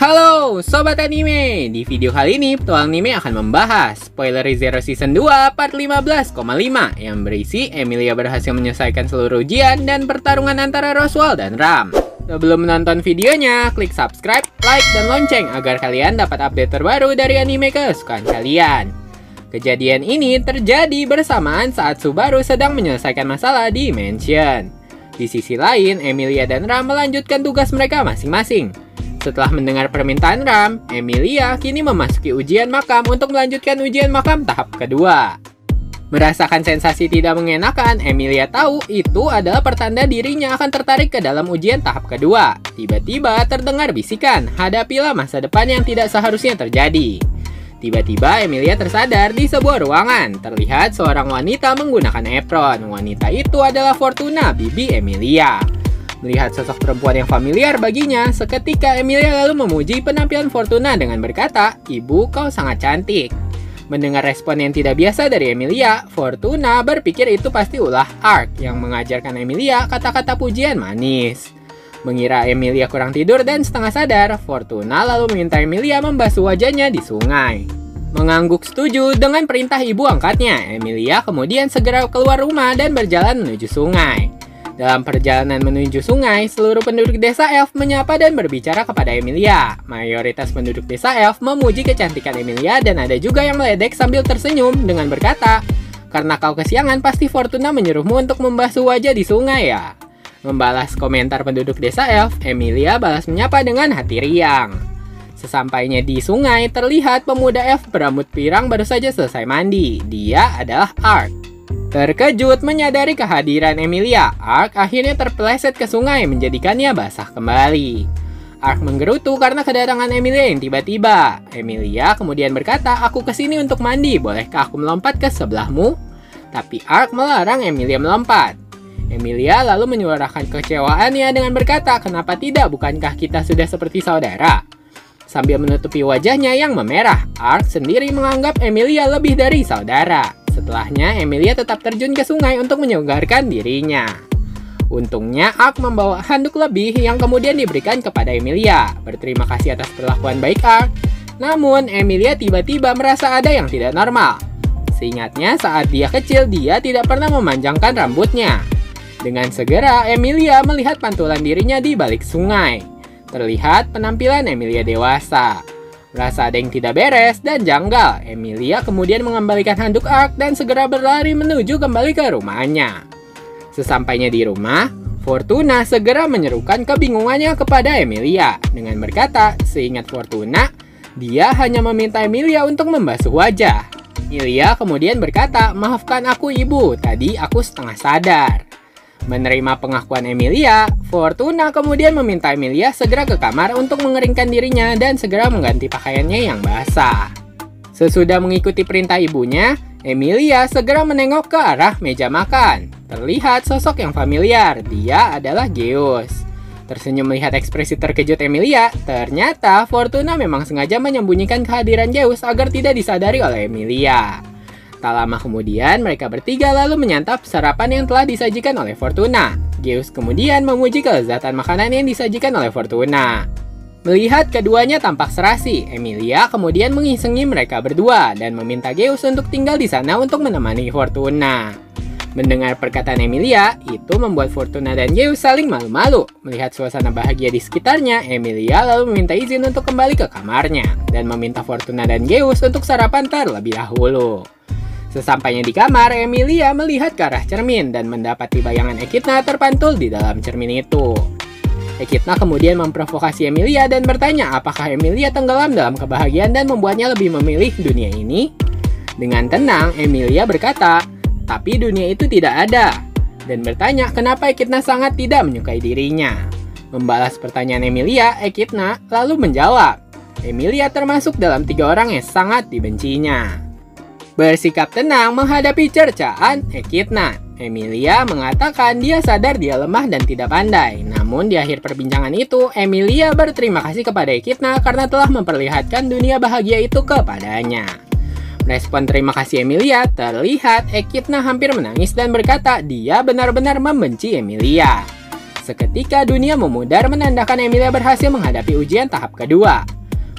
Halo Sobat Anime, di video kali ini Petualang Anime akan membahas spoiler Zero Season 2 part 15,5 yang berisi Emilia berhasil menyelesaikan seluruh ujian dan pertarungan antara Roswaal dan Ram. Sebelum menonton videonya, klik subscribe, like, dan lonceng agar kalian dapat update terbaru dari anime kesukaan kalian. Kejadian ini terjadi bersamaan saat Subaru sedang menyelesaikan masalah di Mansion. Di sisi lain, Emilia dan Ram melanjutkan tugas mereka masing-masing. Setelah mendengar permintaan Ram, Emilia kini memasuki ujian makam untuk melanjutkan ujian makam tahap kedua. Merasakan sensasi tidak mengenakan, Emilia tahu itu adalah pertanda dirinya akan tertarik ke dalam ujian tahap kedua. Tiba-tiba terdengar bisikan, hadapilah masa depan yang tidak seharusnya terjadi. Tiba-tiba Emilia tersadar di sebuah ruangan. Terlihat seorang wanita menggunakan apron. Wanita itu adalah Fortuna, bibi Emilia. Melihat sosok perempuan yang familiar baginya, seketika Emilia lalu memuji penampilan Fortuna dengan berkata, "Ibu, kau sangat cantik." Mendengar respon yang tidak biasa dari Emilia, Fortuna berpikir itu pasti ulah Ark yang mengajarkan Emilia kata-kata pujian manis. Mengira Emilia kurang tidur dan setengah sadar, Fortuna lalu meminta Emilia membasuh wajahnya di sungai. Mengangguk setuju dengan perintah ibu angkatnya, Emilia kemudian segera keluar rumah dan berjalan menuju sungai. Dalam perjalanan menuju sungai, seluruh penduduk desa Elf menyapa dan berbicara kepada Emilia. Mayoritas penduduk desa Elf memuji kecantikan Emilia dan ada juga yang meledek sambil tersenyum dengan berkata, "Karena kau kesiangan, pasti Fortuna menyuruhmu untuk membasuh wajah di sungai ya?" Membalas komentar penduduk desa Elf, Emilia balas menyapa dengan hati riang. Sesampainya di sungai, terlihat pemuda Elf berambut pirang baru saja selesai mandi. Dia adalah Ark. Terkejut menyadari kehadiran Emilia, Ark akhirnya terpeleset ke sungai menjadikannya basah kembali. Ark menggerutu karena kedatangan Emilia yang tiba-tiba. Emilia kemudian berkata, "Aku kesini untuk mandi, bolehkah aku melompat ke sebelahmu?" Tapi Ark melarang Emilia melompat. Emilia lalu menyuarakan kekecewaannya dengan berkata, "Kenapa tidak? Bukankah kita sudah seperti saudara?" Sambil menutupi wajahnya yang memerah, Ark sendiri menganggap Emilia lebih dari saudara. Setelahnya, Emilia tetap terjun ke sungai untuk menyegarkan dirinya. Untungnya, Ark membawa handuk lebih yang kemudian diberikan kepada Emilia. Berterima kasih atas perlakuan baik Ark. Namun, Emilia tiba-tiba merasa ada yang tidak normal. Seingatnya, saat dia kecil, dia tidak pernah memanjangkan rambutnya. Dengan segera, Emilia melihat pantulan dirinya di balik sungai. Terlihat penampilan Emilia dewasa. Merasa ada yang tidak beres dan janggal, Emilia kemudian mengembalikan handuk Ark dan segera berlari menuju kembali ke rumahnya. Sesampainya di rumah, Fortuna segera menyerukan kebingungannya kepada Emilia dengan berkata, seingat Fortuna, dia hanya meminta Emilia untuk membasuh wajah. Emilia kemudian berkata, "Maafkan aku ibu, tadi aku setengah sadar." Menerima pengakuan Emilia, Fortuna kemudian meminta Emilia segera ke kamar untuk mengeringkan dirinya dan segera mengganti pakaiannya yang basah. Sesudah mengikuti perintah ibunya, Emilia segera menengok ke arah meja makan. Terlihat sosok yang familiar, dia adalah Geus. Tersenyum melihat ekspresi terkejut Emilia, ternyata Fortuna memang sengaja menyembunyikan kehadiran Geus agar tidak disadari oleh Emilia. Tak lama kemudian, mereka bertiga lalu menyantap sarapan yang telah disajikan oleh Fortuna. Geus kemudian memuji kelezatan makanan yang disajikan oleh Fortuna. Melihat keduanya tampak serasi, Emilia kemudian mengisengi mereka berdua dan meminta Geus untuk tinggal di sana untuk menemani Fortuna. Mendengar perkataan Emilia, itu membuat Fortuna dan Geus saling malu-malu. Melihat suasana bahagia di sekitarnya, Emilia lalu meminta izin untuk kembali ke kamarnya dan meminta Fortuna dan Geus untuk sarapan terlebih dahulu. Sesampainya di kamar, Emilia melihat ke arah cermin dan mendapati bayangan Echidna terpantul di dalam cermin itu. Echidna kemudian memprovokasi Emilia dan bertanya apakah Emilia tenggelam dalam kebahagiaan dan membuatnya lebih memilih dunia ini. Dengan tenang, Emilia berkata, "Tapi dunia itu tidak ada." Dan bertanya kenapa Echidna sangat tidak menyukai dirinya. Membalas pertanyaan Emilia, Echidna lalu menjawab, Emilia termasuk dalam 3 orang yang sangat dibencinya. Bersikap tenang menghadapi cercaan Echidna, Emilia mengatakan dia sadar dia lemah dan tidak pandai. Namun di akhir perbincangan itu, Emilia berterima kasih kepada Echidna karena telah memperlihatkan dunia bahagia itu kepadanya. Respon terima kasih Emilia, terlihat Echidna hampir menangis dan berkata dia benar-benar membenci Emilia. Seketika dunia memudar menandakan Emilia berhasil menghadapi ujian tahap kedua.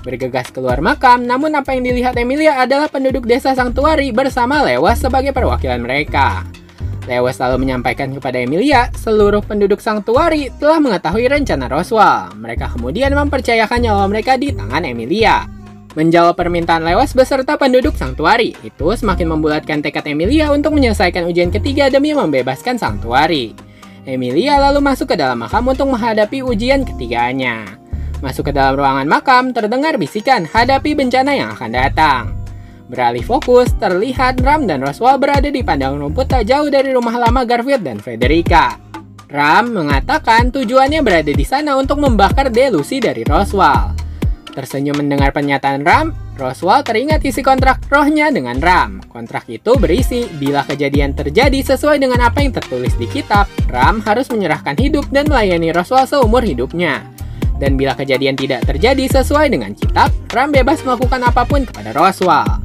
Bergegas keluar makam, namun apa yang dilihat Emilia adalah penduduk desa Sangtuari bersama Lewas sebagai perwakilan mereka. Lewas lalu menyampaikan kepada Emilia, seluruh penduduk Sangtuari telah mengetahui rencana Roswal. Mereka kemudian mempercayakan nyawa mereka di tangan Emilia. Menjawab permintaan Lewas beserta penduduk Sangtuari, itu semakin membulatkan tekad Emilia untuk menyelesaikan ujian ketiga demi membebaskan Sangtuari. Emilia lalu masuk ke dalam makam untuk menghadapi ujian ketiganya. Masuk ke dalam ruangan makam, terdengar bisikan, hadapi bencana yang akan datang. Beralih fokus, terlihat Ram dan Roswal berada di padang rumput tak jauh dari rumah lama Garfield dan Frederica. Ram mengatakan tujuannya berada di sana untuk membakar delusi dari Roswal. Tersenyum mendengar pernyataan Ram, Roswal teringat isi kontrak rohnya dengan Ram. Kontrak itu berisi, bila kejadian terjadi sesuai dengan apa yang tertulis di kitab, Ram harus menyerahkan hidup dan melayani Roswal seumur hidupnya. Dan bila kejadian tidak terjadi sesuai dengan kitab, Ram bebas melakukan apapun kepada Roswal.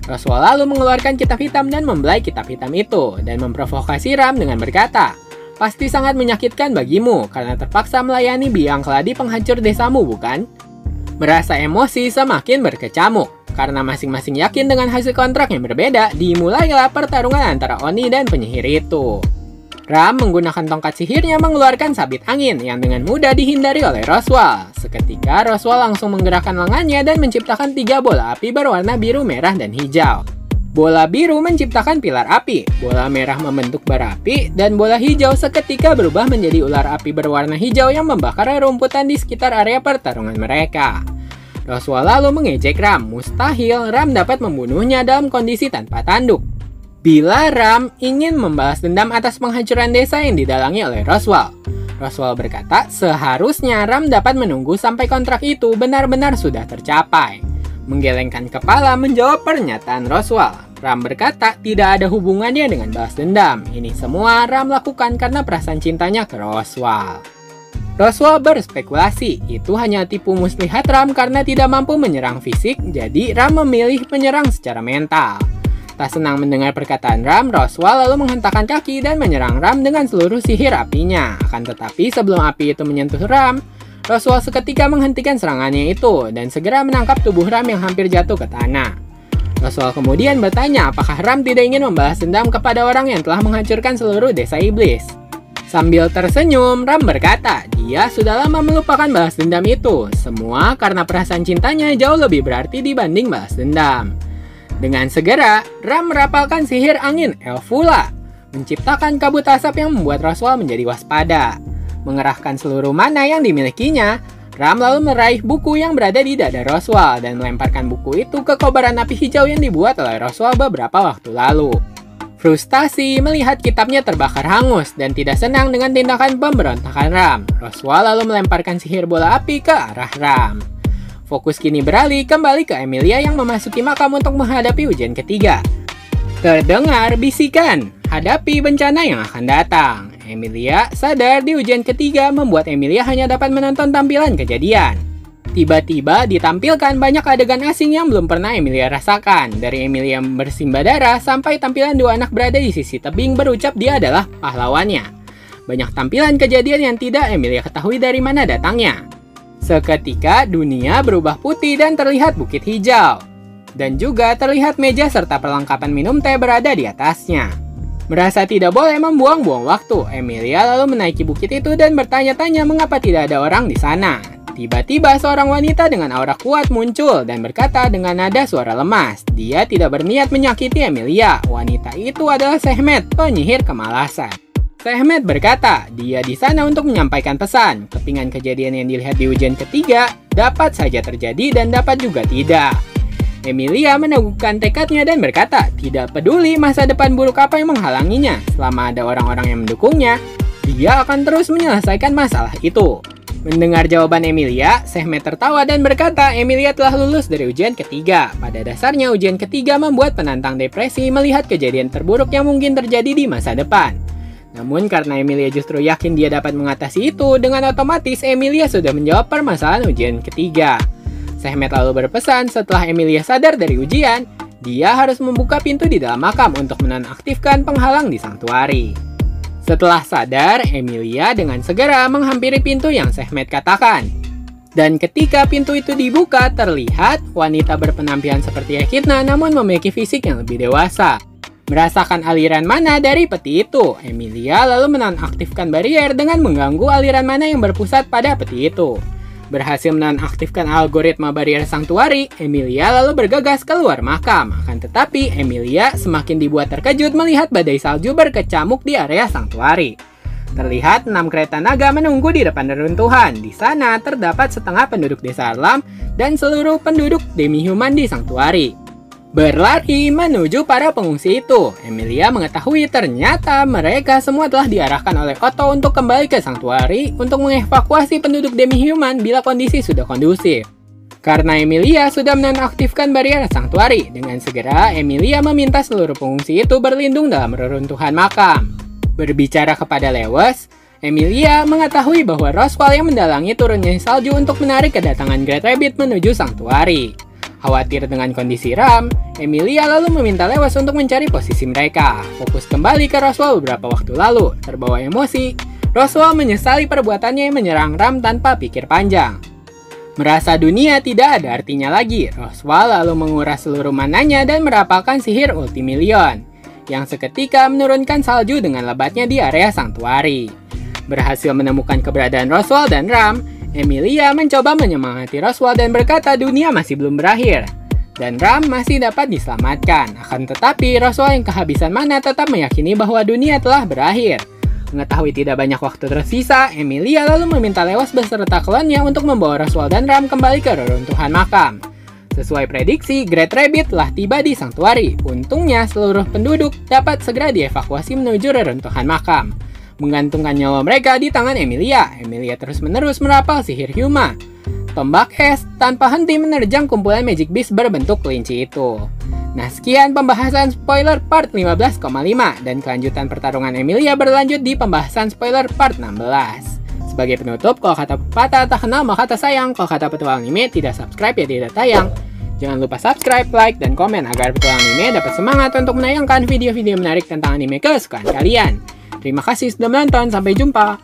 Roswal lalu mengeluarkan kitab hitam dan membelai kitab hitam itu, dan memprovokasi Ram dengan berkata, "Pasti sangat menyakitkan bagimu, karena terpaksa melayani biang keladi penghancur desamu, bukan?" Merasa emosi semakin berkecamuk. Karena masing-masing yakin dengan hasil kontrak yang berbeda, dimulailah pertarungan antara Oni dan penyihir itu. Ram menggunakan tongkat sihirnya mengeluarkan sabit angin yang dengan mudah dihindari oleh Roswal. Seketika Roswal langsung menggerakkan lengannya dan menciptakan 3 bola api berwarna biru, merah, dan hijau. Bola biru menciptakan pilar api, bola merah membentuk bara api, dan bola hijau seketika berubah menjadi ular api berwarna hijau yang membakar rumputan di sekitar area pertarungan mereka. Roswal lalu mengejek Ram, mustahil Ram dapat membunuhnya dalam kondisi tanpa tanduk. Bila Ram ingin membalas dendam atas penghancuran desa yang didalangi oleh Roswal. Roswal berkata seharusnya Ram dapat menunggu sampai kontrak itu benar-benar sudah tercapai. Menggelengkan kepala menjawab pernyataan Roswal. Ram berkata tidak ada hubungannya dengan balas dendam. Ini semua Ram lakukan karena perasaan cintanya ke Roswal. Roswal berspekulasi, itu hanya tipu muslihat Ram karena tidak mampu menyerang fisik, jadi Ram memilih menyerang secara mental. Tak senang mendengar perkataan Ram, Roswal lalu menghentakkan kaki dan menyerang Ram dengan seluruh sihir apinya. Akan tetapi sebelum api itu menyentuh Ram, Roswal seketika menghentikan serangannya itu dan segera menangkap tubuh Ram yang hampir jatuh ke tanah. Roswal kemudian bertanya apakah Ram tidak ingin membalas dendam kepada orang yang telah menghancurkan seluruh desa iblis. Sambil tersenyum, Ram berkata dia sudah lama melupakan balas dendam itu. Semua karena perasaan cintanya jauh lebih berarti dibanding balas dendam. Dengan segera, Ram merapalkan sihir angin Elfula, menciptakan kabut asap yang membuat Roswal menjadi waspada. Mengerahkan seluruh mana yang dimilikinya, Ram lalu meraih buku yang berada di dada Roswal dan melemparkan buku itu ke kobaran api hijau yang dibuat oleh Roswal beberapa waktu lalu. Frustasi melihat kitabnya terbakar hangus dan tidak senang dengan tindakan pemberontakan Ram, Roswal lalu melemparkan sihir bola api ke arah Ram. Fokus kini beralih kembali ke Emilia yang memasuki makam untuk menghadapi ujian ketiga. Terdengar bisikan, hadapi bencana yang akan datang. Emilia sadar di ujian ketiga membuat Emilia hanya dapat menonton tampilan kejadian. Tiba-tiba ditampilkan banyak adegan asing yang belum pernah Emilia rasakan. Dari Emilia bersimbah darah sampai tampilan 2 anak berada di sisi tebing berucap dia adalah pahlawannya. Banyak tampilan kejadian yang tidak Emilia ketahui dari mana datangnya. Seketika dunia berubah putih dan terlihat bukit hijau. Dan juga terlihat meja serta perlengkapan minum teh berada di atasnya. Merasa tidak boleh membuang-buang waktu, Emilia lalu menaiki bukit itu dan bertanya-tanya mengapa tidak ada orang di sana. Tiba-tiba seorang wanita dengan aura kuat muncul dan berkata dengan nada suara lemas. Dia tidak berniat menyakiti Emilia. Wanita itu adalah Sekhmet, penyihir kemalasan. Sekhmet berkata, dia di sana untuk menyampaikan pesan. Kepingan kejadian yang dilihat di ujian ketiga dapat saja terjadi dan dapat juga tidak. Emilia meneguhkan tekadnya dan berkata, tidak peduli masa depan buruk apa yang menghalanginya. Selama ada orang-orang yang mendukungnya, dia akan terus menyelesaikan masalah itu. Mendengar jawaban Emilia, Sekhmet tertawa dan berkata Emilia telah lulus dari ujian ketiga. Pada dasarnya ujian ketiga membuat penantang depresi melihat kejadian terburuk yang mungkin terjadi di masa depan. Namun karena Emilia justru yakin dia dapat mengatasi itu, dengan otomatis Emilia sudah menjawab permasalahan ujian ketiga. Sekhmet lalu berpesan setelah Emilia sadar dari ujian, dia harus membuka pintu di dalam makam untuk menonaktifkan penghalang di Sangtuari. Setelah sadar, Emilia dengan segera menghampiri pintu yang Sekhmet katakan. Dan ketika pintu itu dibuka, terlihat wanita berpenampilan seperti Echidna namun memiliki fisik yang lebih dewasa. Merasakan aliran mana dari peti itu, Emilia lalu menonaktifkan barrier dengan mengganggu aliran mana yang berpusat pada peti itu. Berhasil menonaktifkan algoritma barrier Sanctuary, Emilia lalu bergegas keluar makam. Akan tetapi, Emilia semakin dibuat terkejut melihat badai salju berkecamuk di area Sanctuary. Terlihat 6 kereta naga menunggu di depan reruntuhan. Di sana terdapat setengah penduduk desa Arlam dan seluruh penduduk demi-human di Sanctuary. Berlari menuju para pengungsi itu, Emilia mengetahui ternyata mereka semua telah diarahkan oleh Otto untuk kembali ke Sanctuary untuk mengevakuasi penduduk demi-human bila kondisi sudah kondusif. Karena Emilia sudah menonaktifkan barrier Sanctuary, dengan segera Emilia meminta seluruh pengungsi itu berlindung dalam reruntuhan makam. Berbicara kepada Lewis, Emilia mengetahui bahwa Roswaal yang mendalangi turunnya salju untuk menarik kedatangan Great Rabbit menuju Sanctuary. Khawatir dengan kondisi Ram, Emilia lalu meminta Lewis untuk mencari posisi mereka. Fokus kembali ke Roswaal beberapa waktu lalu. Terbawa emosi, Roswaal menyesali perbuatannya yang menyerang Ram tanpa pikir panjang. Merasa dunia tidak ada artinya lagi, Roswaal lalu menguras seluruh mananya dan merapalkan sihir Ultimillion, yang seketika menurunkan salju dengan lebatnya di area Sanctuary. Berhasil menemukan keberadaan Roswaal dan Ram, Emilia mencoba menyemangati Roswaal dan berkata dunia masih belum berakhir, dan Ram masih dapat diselamatkan. Akan tetapi, Roswaal yang kehabisan mana tetap meyakini bahwa dunia telah berakhir. Mengetahui tidak banyak waktu tersisa, Emilia lalu meminta Lewis beserta klonnya untuk membawa Roswaal dan Ram kembali ke reruntuhan makam. Sesuai prediksi, Great Rabbit telah tiba di Sanctuary. Untungnya, seluruh penduduk dapat segera dievakuasi menuju reruntuhan makam. Menggantungkan nyawa mereka di tangan Emilia, Emilia terus-menerus merapal sihir Huma. Tombak es tanpa henti menerjang kumpulan Magic Beast berbentuk kelinci itu. Nah, sekian pembahasan spoiler part 15,5 dan kelanjutan pertarungan Emilia berlanjut di pembahasan spoiler part 16. Sebagai penutup, kalau kata pepatah tak kenal maka tak sayang, kalau kata petualang anime tidak subscribe ya tidak tayang. Jangan lupa subscribe, like, dan komen agar petualang anime dapat semangat untuk menayangkan video-video menarik tentang anime kesukaan kalian. Terima kasih sudah menonton, sampai jumpa!